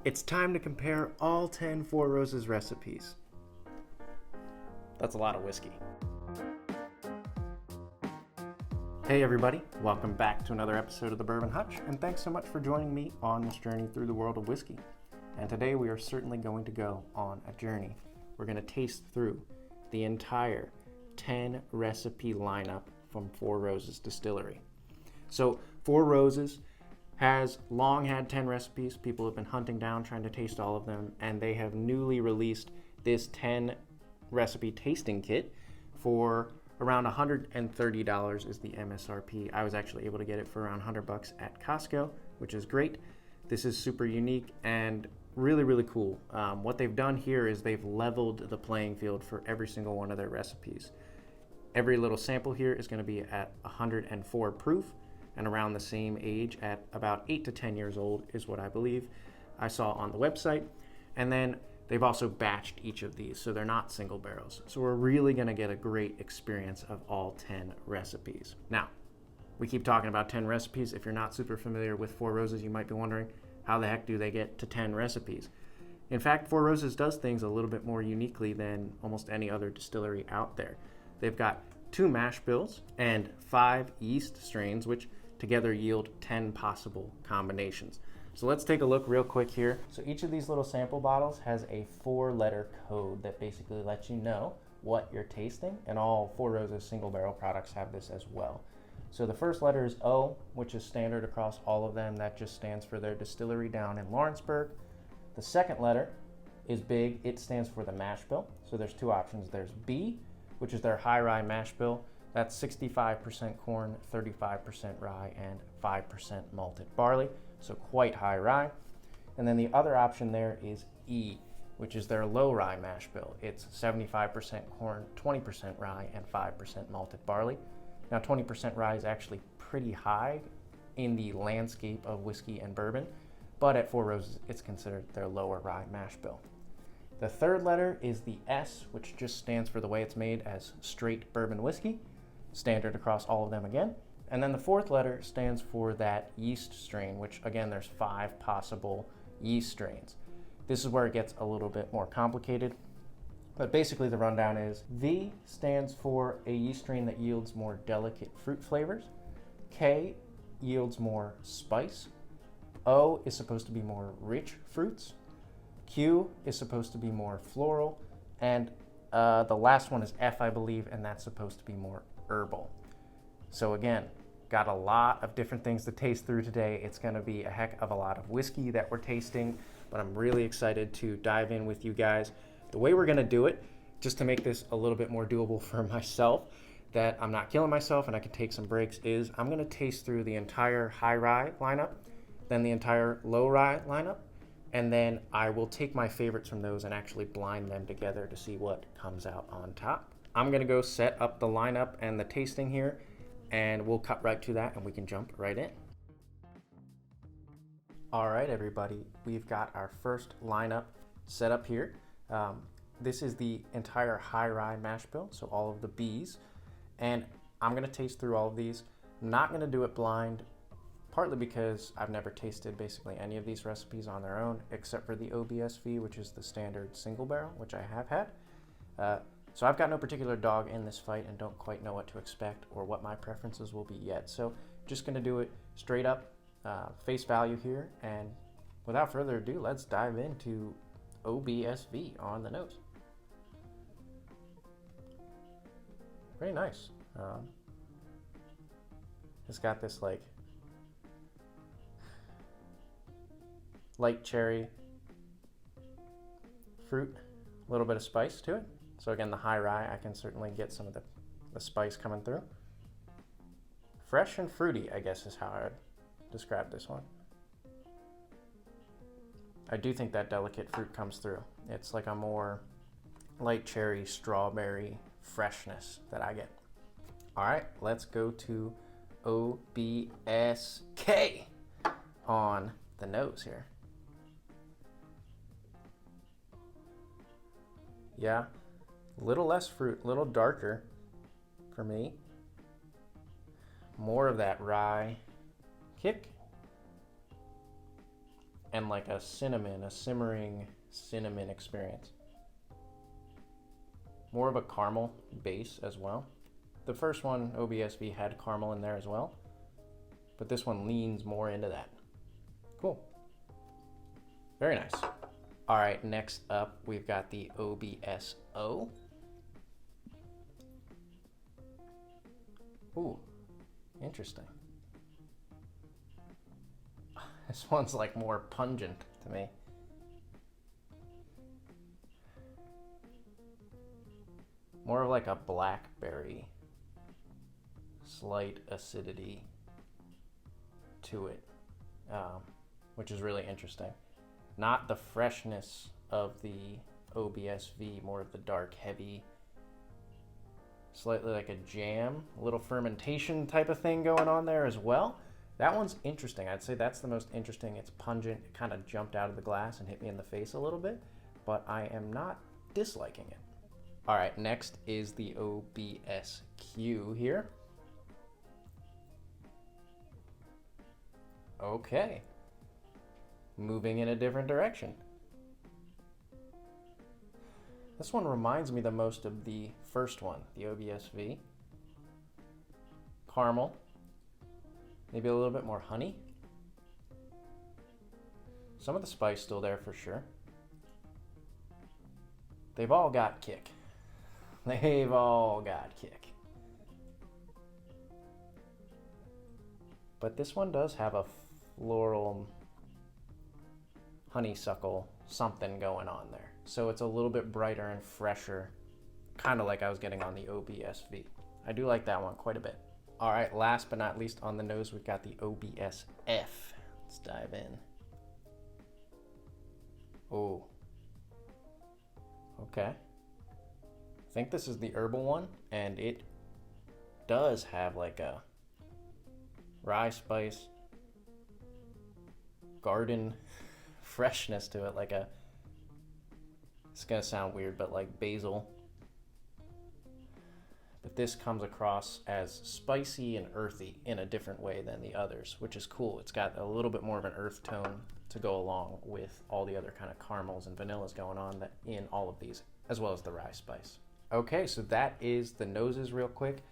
It's time to compare all 10 Four Roses recipes. That's a lot of whiskey. Hey everybody, welcome back to another episode of the Bourbon Hutch, and thanks so much for joining me on this journey through the world of whiskey. And today we are certainly going to go on a journey. We're going to taste through the entire 10 recipe lineup from Four Roses Distillery. So Four Roses has long had 10 recipes. People have been hunting down, trying to taste all of them, and they have newly released this 10 recipe tasting kit for around $130 is the MSRP. I was actually able to get it for around $100 at Costco, which is great. This is super unique and really cool. What they've done here is they've leveled the playing field for every single one of their recipes. Every little sample here is going to be at 104 proof and around the same age at about 8 to 10 years old is what I believe I saw on the website. And then they've also batched each of these, so they're not single barrels. So we're really going to get a great experience of all 10 recipes. Now, we keep talking about 10 recipes. If you're not super familiar with Four Roses, you might be wondering, how the heck do they get to 10 recipes? In fact, Four Roses does things a little bit more uniquely than almost any other distillery out there. They've got 2 mash bills and 5 yeast strains, which together yield 10 possible combinations. So let's take a look real quick here. So each of these little sample bottles has a 4-letter code that basically lets you know what you're tasting, and all Four Roses single barrel products have this as well. So the first letter is O, which is standard across all of them. That just stands for their distillery down in Lawrenceburg. The second letter is big. It stands for the mash bill. So there's 2 options. There's B, which is their high rye mash bill. That's 65% corn, 35% rye, and 5% malted barley. So quite high rye. And then the other option there is E, which is their low rye mash bill. It's 75% corn, 20% rye, and 5% malted barley. Now 20% rye is actually pretty high in the landscape of whiskey and bourbon, but at Four Roses it's considered their lower rye mash bill. The third letter is the S, which just stands for the way it's made as straight bourbon whiskey, standard across all of them again. And then the fourth letter stands for that yeast strain, which again, there's 5 possible yeast strains. This is where it gets a little bit more complicated, but basically the rundown is V stands for a yeast strain that yields more delicate fruit flavors. K yields more spice. O is supposed to be more rich fruits. Q is supposed to be more floral. And the last one is F, I believe, and that's supposed to be more herbal. So again, got a lot of different things to taste through today. It's going to be a heck of a lot of whiskey that we're tasting, but I'm really excited to dive in with you guys. The way we're going to do it, just to make this a little bit more doable for myself, that I'm not killing myself and I can take some breaks, is I'm going to taste through the entire high rye lineup, then the entire low rye lineup, and then I will take my favorites from those and actually blind them together to see what comes out on top. I'm going to go set up the lineup and the tasting here, and we'll cut right to that and we can jump right in. All right, everybody, we've got our first lineup set up here. This is the entire high rye mash bill, so all of the B's, and I'm going to taste through all of these. I'm not going to do it blind, partly because I've never tasted basically any of these recipes on their own, except for the OBSV, which is the standard single barrel, which I have had. So I've got no particular dog in this fight and don't quite know what to expect or what my preferences will be yet. So just going to do it straight up, face value here. And without further ado, let's dive into OBSV on the nose. Very nice. It's got this like light cherry fruit, a little bit of spice to it. So again, the high rye, I can certainly get some of the spice coming through. Fresh and fruity, I guess is how I would describe this one. I do think that delicate fruit comes through. It's like a more light cherry, strawberry freshness that I get. All right, let's go to OBSK on the nose here. Yeah, a little less fruit, a little darker for me. More of that rye kick. and like a simmering cinnamon experience. More of a caramel base as well. The first one, OBSV, had caramel in there as well, but this one leans more into that. Cool. Very nice. All right, next up, we've got the OBSO. Ooh, interesting. This one's like more pungent to me. More of like a blackberry, slight acidity to it, which is really interesting. Not the freshness of the OBSV, more of the dark, heavy, slightly like a jam, a little fermentation type of thing going on there as well. That one's interesting. I'd say that's the most interesting. It's pungent. It kind of jumped out of the glass and hit me in the face a little bit, but I am not disliking it. All right, next is the OBSQ here. Okay. Moving in a different direction. This one reminds me the most of the first one, the OBSV. Caramel. Maybe a little bit more honey. Some of the spice still there for sure. They've all got kick. They've all got kick. But this one does have a floral, honeysuckle, something going on there. So it's a little bit brighter and fresher, kind of like I was getting on the OBSV. I do like that one quite a bit. All right, last but not least on the nose, we've got the OBSF. Let's dive in. Oh. Okay. I think this is the herbal one, and it does have like a rye spice, garden freshness to it, like a, it's gonna sound weird, but like basil. But this comes across as spicy and earthy in a different way than the others, which is cool. It's got a little bit more of an earth tone to go along with all the other kind of caramels and vanillas going on that in all of these, as well as the rye spice. Okay, so that is the noses real quick.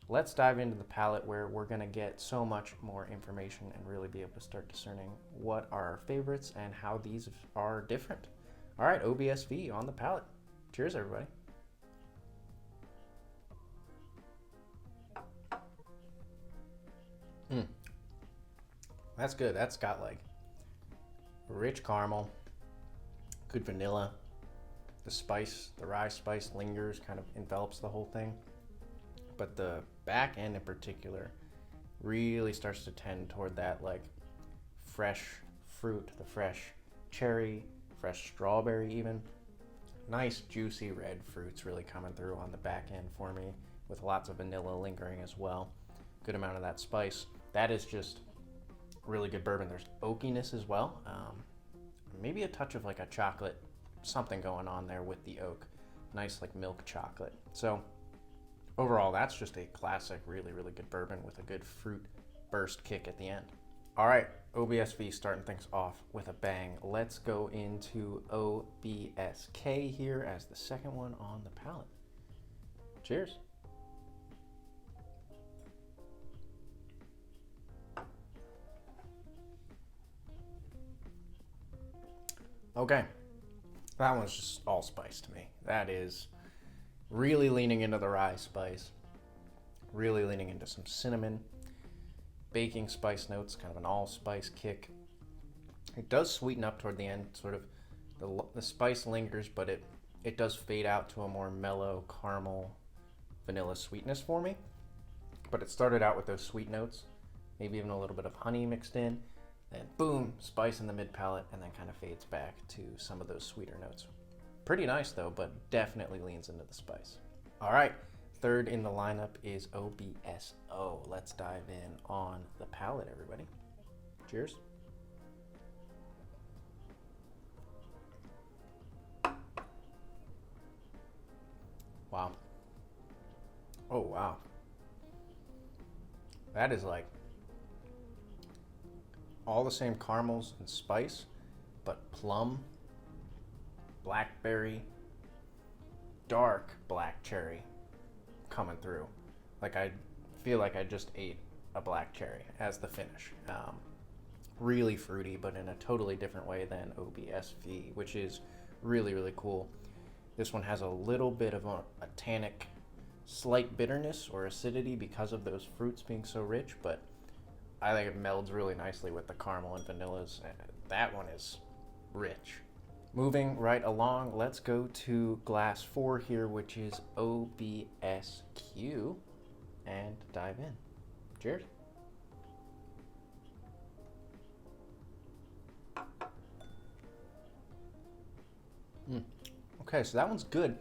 Let's dive into the palate, where we're gonna get so much more information and really be able to start discerning what are our favorites and how these are different. All right, OBSV on the palate. Cheers, everybody. That's good. That's got like rich caramel, good vanilla. The spice, the rye spice lingers, kind of envelops the whole thing. But the back end in particular really starts to tend toward that like fresh fruit, the fresh cherry, fresh strawberry even. Nice juicy red fruits really coming through on the back end for me, with lots of vanilla lingering as well. Good amount of that spice. That is just really good bourbon. There's oakiness as well. Maybe a touch of like a chocolate, something going on there with the oak. Nice like milk chocolate. So overall, that's just a classic, really, really good bourbon with a good fruit burst kick at the end. All right, OBSV starting things off with a bang. Let's go into OBSK here as the second one on the palate. Cheers. Okay, that one's just all spice to me. That is really leaning into the rye spice, really leaning into some cinnamon, baking spice notes, kind of an allspice kick. It does sweeten up toward the end, sort of the spice lingers, but it does fade out to a more mellow caramel vanilla sweetness for me. But it started out with those sweet notes, maybe even a little bit of honey mixed in, then boom, spice in the mid palate, and then kind of fades back to some of those sweeter notes. Pretty nice though, but definitely leans into the spice. All right, third in the lineup is OBSO. Let's dive in on the palate, everybody. Cheers. Wow. Oh, wow. That is like all the same caramels and spice, but plum, blackberry, dark black cherry coming through. Like, I feel like I just ate a black cherry as the finish. Really fruity, but in a totally different way than OBSV, which is really, really cool. This one has a little bit of a tannic, slight bitterness or acidity because of those fruits being so rich, but I think it melds really nicely with the caramel and vanillas. That one is rich. Moving right along, let's go to glass 4 here, which is OBSQ, and dive in. Cheers. Okay, so that one's good.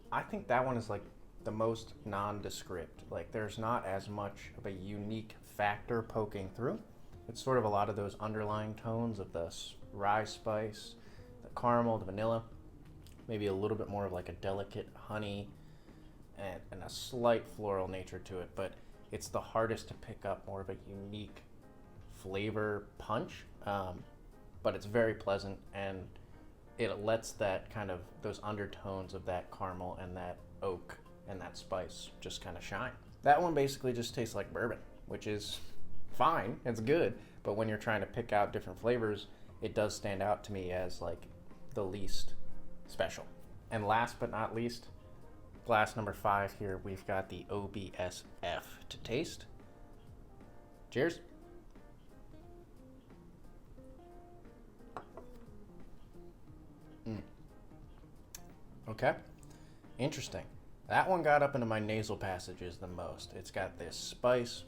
I think that one is like the most nondescript. Like, there's not as much of a unique factor poking through. It's sort of a lot of those underlying tones of the rye spice, the caramel, the vanilla, maybe a little bit more of like a delicate honey and a slight floral nature to it, but it's the hardest to pick up more of a unique flavor punch, but it's very pleasant, and it lets that kind of those undertones of that caramel and that oak and that spice just kind of shine. That one basically just tastes like bourbon, which is fine, it's good, but when you're trying to pick out different flavors, it does stand out to me as like the least special. And last but not least, glass number 5 here, we've got the OBSF to taste. Cheers. Okay, interesting. That one got up into my nasal passages the most. It's got this spice,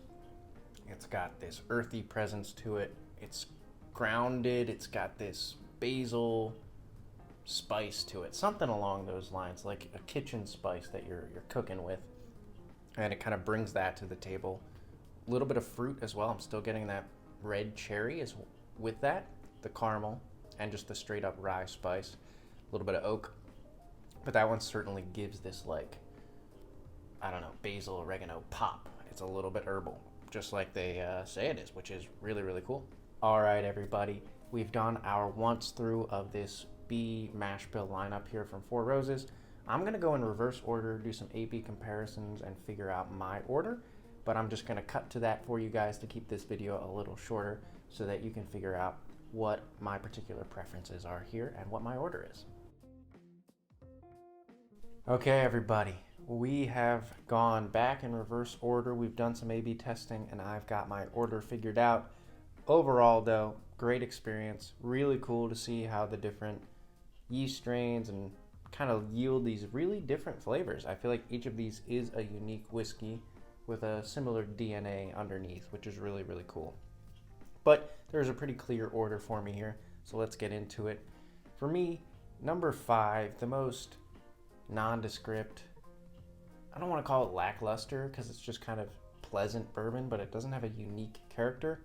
it's got this earthy presence to it, it's grounded, it's got this basil spice to it, something along those lines, like a kitchen spice that you're cooking with, and it kind of brings that to the table. A little bit of fruit as well. I'm still getting that red cherry as with that, the caramel, and just the straight up rye spice, a little bit of oak. But that one certainly gives this, like, I don't know, basil, oregano pop. It's a little bit herbal, just like they say it is, which is really, really cool. All right, everybody, we've done our once through of this B mash bill lineup here from Four Roses. I'm gonna go in reverse order, do some A/B comparisons, and figure out my order, but I'm just gonna cut to that for you guys to keep this video a little shorter so that you can figure out what my particular preferences are here and what my order is. Okay, everybody, we have gone back in reverse order. We've done some A/B testing, and I've got my order figured out. Overall, though, great experience. Really cool to see how the different yeast strains and kind of yield these really different flavors. I feel like each of these is a unique whiskey with a similar DNA underneath, which is really, really cool. But there's a pretty clear order for me here, so let's get into it. For me, number 5, the most nondescript, I don't want to call it lackluster because it's just kind of pleasant bourbon, but it doesn't have a unique character.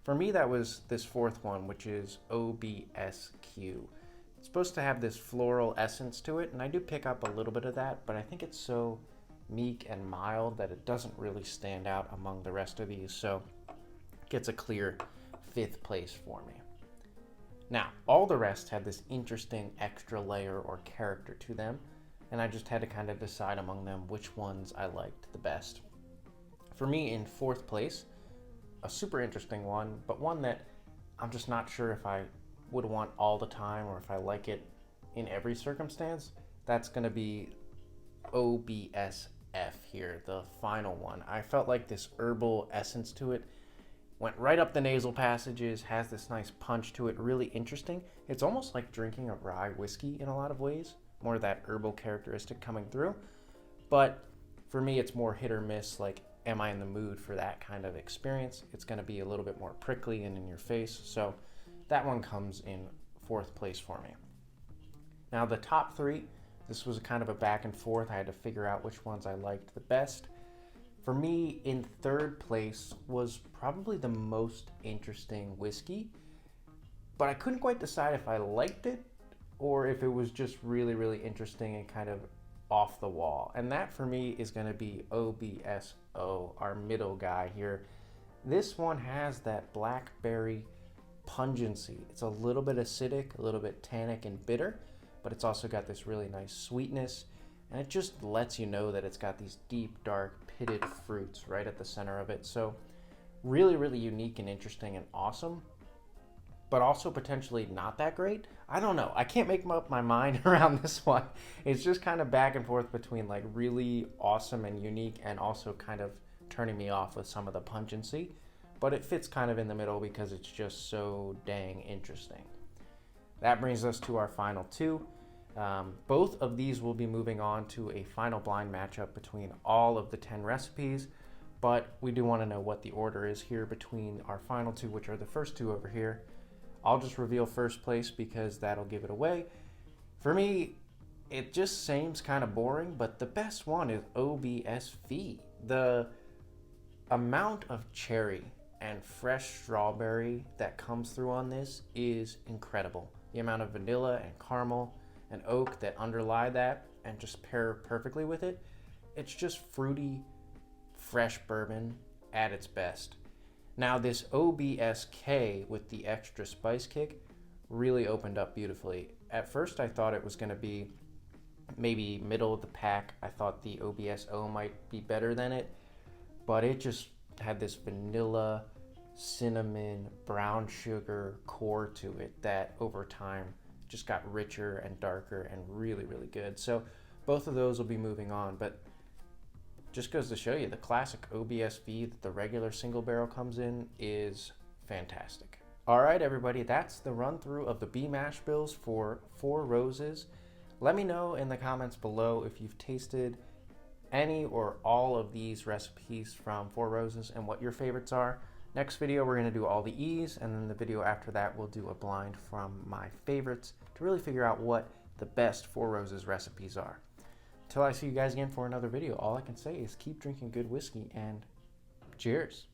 For me, that was this 4th one, which is OBSQ. It's supposed to have this floral essence to it, and I do pick up a little bit of that, but I think it's so meek and mild that it doesn't really stand out among the rest of these, so it gets a clear 5th place for me. Now, all the rest had this interesting extra layer or character to them, and I just had to kind of decide among them which ones I liked the best. For me, in 4th place, a super interesting one, but one that I'm just not sure if I would want all the time or if I like it in every circumstance, that's going to be OBSF here, the final one. I felt like this herbal essence to it went right up the nasal passages, has this nice punch to it, really interesting. It's almost like drinking a rye whiskey in a lot of ways, more of that herbal characteristic coming through. But for me, it's more hit or miss, like, am I in the mood for that kind of experience? It's going to be a little bit more prickly and in your face, so that one comes in 4th place for me. Now, the top 3, this was kind of a back and forth. I had to figure out which ones I liked the best. For me, in 3rd place was probably the most interesting whiskey, but I couldn't quite decide if I liked it or if it was just really, really interesting and kind of off the wall. And that for me is going to be OBSO, our middle guy here. This one has that blackberry pungency. It's a little bit acidic, a little bit tannic and bitter, but it's also got this really nice sweetness, and it just lets you know that it's got these deep, dark, pitted fruits right at the center of it. So really, really unique and interesting and awesome, but also potentially not that great. I don't know. I can't make up my mind around this one. It's just kind of back and forth between like really awesome and unique and also kind of turning me off with some of the pungency, but it fits kind of in the middle because it's just so dang interesting. That brings us to our final two. Both of these will be moving on to a final blind matchup between all of the 10 recipes, but we do want to know what the order is here between our final two, which are the first two over here. I'll just reveal first place because that'll give it away. For me, it just seems kind of boring, but the best one is OBSV. The amount of cherry and fresh strawberry that comes through on this is incredible. The amount of vanilla and caramel and oak that underlie that and just pair perfectly with it. It's just fruity, fresh bourbon at its best. Now this OBSK with the extra spice kick really opened up beautifully. At first I thought it was going to be maybe middle of the pack. I thought the OBSO might be better than it, but it just had this vanilla, cinnamon, brown sugar core to it that over time just got richer and darker and really, really good. So both of those will be moving on, but just goes to show you the classic OBSV that the regular single barrel comes in is fantastic. All right, everybody, that's the run through of the B mash bills for Four Roses. Let me know in the comments below if you've tasted any or all of these recipes from Four Roses and what your favorites are. Next video, we're gonna do all the E's, and then the video after that, we'll do a blind from my favorites to really figure out what the best Four Roses recipes are. Until I see you guys again for another video, all I can say is keep drinking good whiskey and cheers.